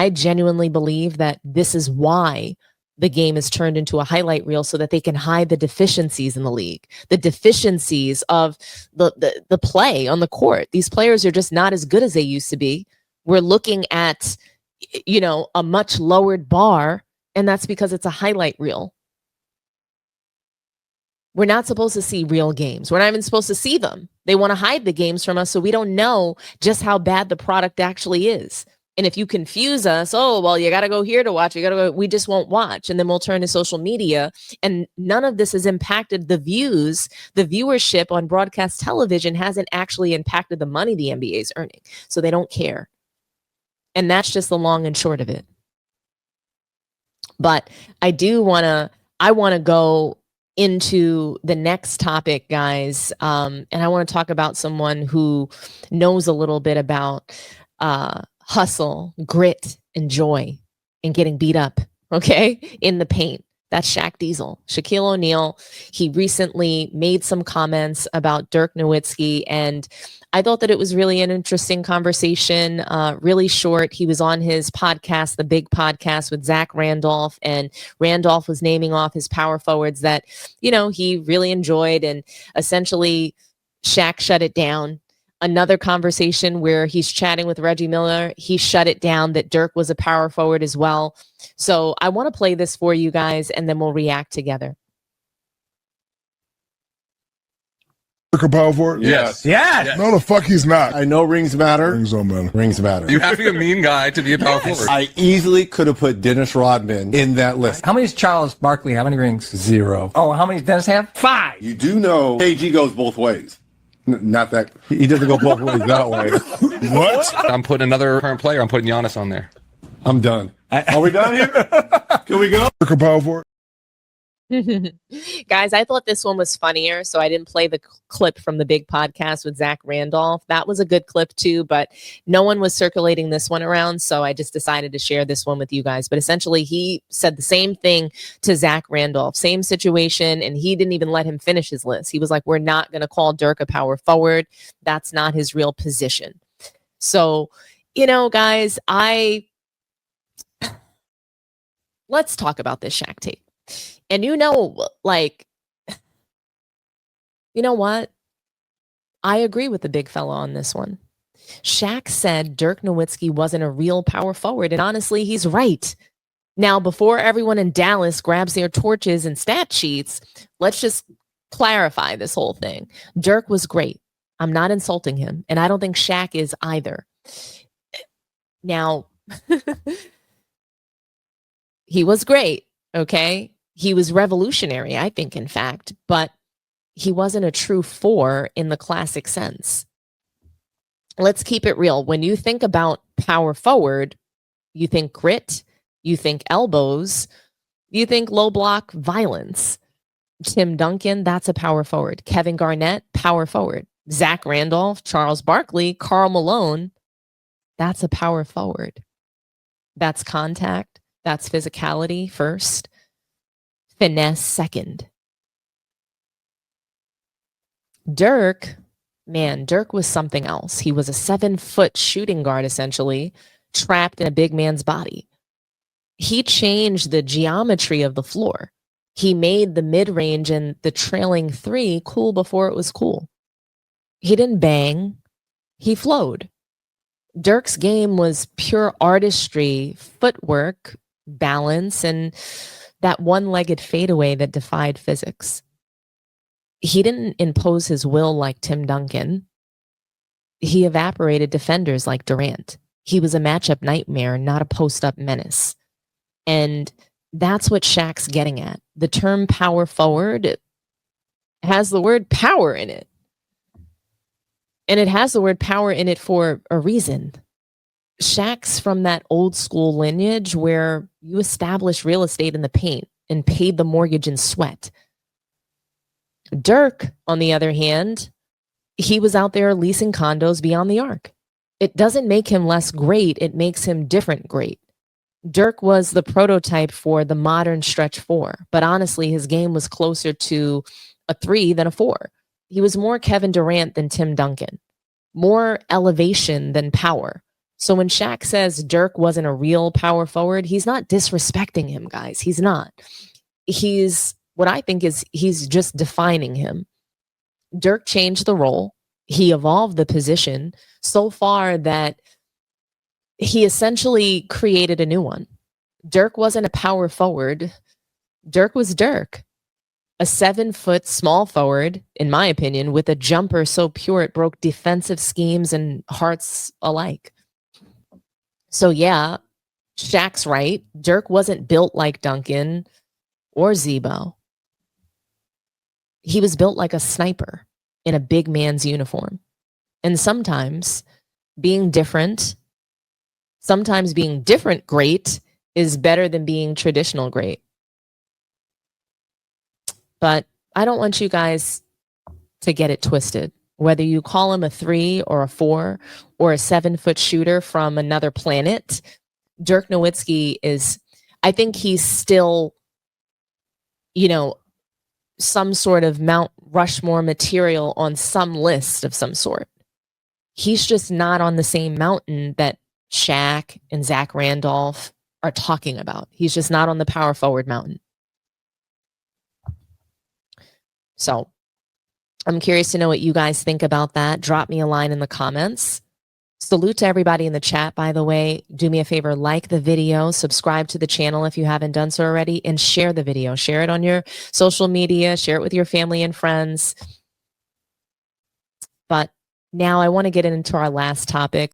I genuinely believe that this is why the game is turned into a highlight reel, so that they can hide the deficiencies in the league, the deficiencies of the play on the court. These players are just not as good as they used to be. We're looking at, a much lowered bar, and that's because it's a highlight reel. We're not supposed to see real games. We're not even supposed to see them. They want to hide the games from us, so we don't know just how bad the product actually is. And if you confuse us, you got to go here to watch. We just won't watch. And then we'll turn to social media. And none of this has impacted the views. The viewership on broadcast television hasn't actually impacted the money the NBA is earning. So they don't care. And that's just the long and short of it. But I want to go into the next topic, guys. And I want to talk about someone who knows a little bit about hustle, grit, and joy, and getting beat up, okay, in the paint. That's Shaq Diesel. Shaquille O'Neal, he recently made some comments about Dirk Nowitzki, and I thought that it was really an interesting conversation, really short. He was on his podcast, The Big Podcast, with Zach Randolph, and Randolph was naming off his power forwards that, he really enjoyed, and essentially Shaq shut it down. Another conversation where he's chatting with Reggie Miller, he shut it down that Dirk was a power forward as well. So I want to play this for you guys, and then we'll react together. Dirk a power forward? Yes. No, the fuck he's not. I know rings matter. Rings don't matter. Rings matter. You have to be a mean guy to be a power forward. I easily could have put Dennis Rodman in that list. How many does Charles Barkley have? How many rings? 0. Oh, how many does Dennis have? 5. You do know KG goes both ways. Not that he doesn't go both ways that way. What? I'm putting another current player. I'm putting Giannis on there. I'm done. Are we done here? Can we go? Dirk a power forward? Guys, I thought this one was funnier, so I didn't play the clip from the Big Podcast with Zach Randolph. That was a good clip too, but no one was circulating this one around, so I just decided to share this one with you guys. But essentially, he said the same thing to Zach Randolph, same situation, and he didn't even let him finish his list. He was like, we're not going to call Dirk a power forward. That's not his real position. So, guys, let's talk about this Shaq tape. And you know what? I agree with the big fella on this one. Shaq said Dirk Nowitzki wasn't a real power forward, and honestly, he's right. Now, before everyone in Dallas grabs their torches and stat sheets, let's just clarify this whole thing. Dirk was great. I'm not insulting him, and I don't think Shaq is either. Now, he was great, okay? He was revolutionary, I think, in fact, but he wasn't a true 4 in the classic sense. Let's keep it real. When you think about power forward, you think grit, you think elbows, you think low block violence. Tim Duncan, that's a power forward. Kevin Garnett, power forward. Zach Randolph, Charles Barkley, Karl Malone, that's a power forward. That's contact. That's physicality first. Finesse second. Dirk was something else. He was a 7-foot shooting guard, essentially, trapped in a big man's body. He changed the geometry of the floor. He made the mid-range and the trailing 3 cool before it was cool. He didn't bang. He flowed. Dirk's game was pure artistry, footwork, balance, and that one-legged fadeaway that defied physics. He didn't impose his will like Tim Duncan. He evaporated defenders like Durant. He was a matchup nightmare, not a post-up menace. And that's what Shaq's getting at. The term power forward has the word power in it. And it has the word power in it for a reason. Shaq's from that old school lineage where you establish real estate in the paint and paid the mortgage in sweat. Dirk, on the other hand, he was out there leasing condos beyond the arc. It doesn't make him less great. It makes him different great. Dirk was the prototype for the modern stretch 4, but honestly, his game was closer to a 3 than a 4. He was more Kevin Durant than Tim Duncan, more elevation than power. So when Shaq says Dirk wasn't a real power forward, he's not disrespecting him, guys. He's not. What I think is he's just defining him. Dirk changed the role. He evolved the position so far that he essentially created a new one. Dirk wasn't a power forward. Dirk was Dirk, a 7-foot small forward, in my opinion, with a jumper so pure it broke defensive schemes and hearts alike. So yeah, Shaq's right. Dirk wasn't built like Duncan or Zebo. He was built like a sniper in a big man's uniform. And sometimes being different great is better than being traditional great. But I don't want you guys to get it twisted. Whether you call him a 3 or a 4 or a 7-foot shooter from another planet, Dirk Nowitzki I think he's still, some sort of Mount Rushmore material on some list of some sort. He's just not on the same mountain that Shaq and Zach Randolph are talking about. He's just not on the power forward mountain. So I'm curious to know what you guys think about that. Drop me a line in the comments. Salute to everybody in the chat, by the way. Do me a favor, like the video, subscribe to the channel if you haven't done so already, and share the video. Share it on your social media, share it with your family and friends. But now I want to get into our last topic.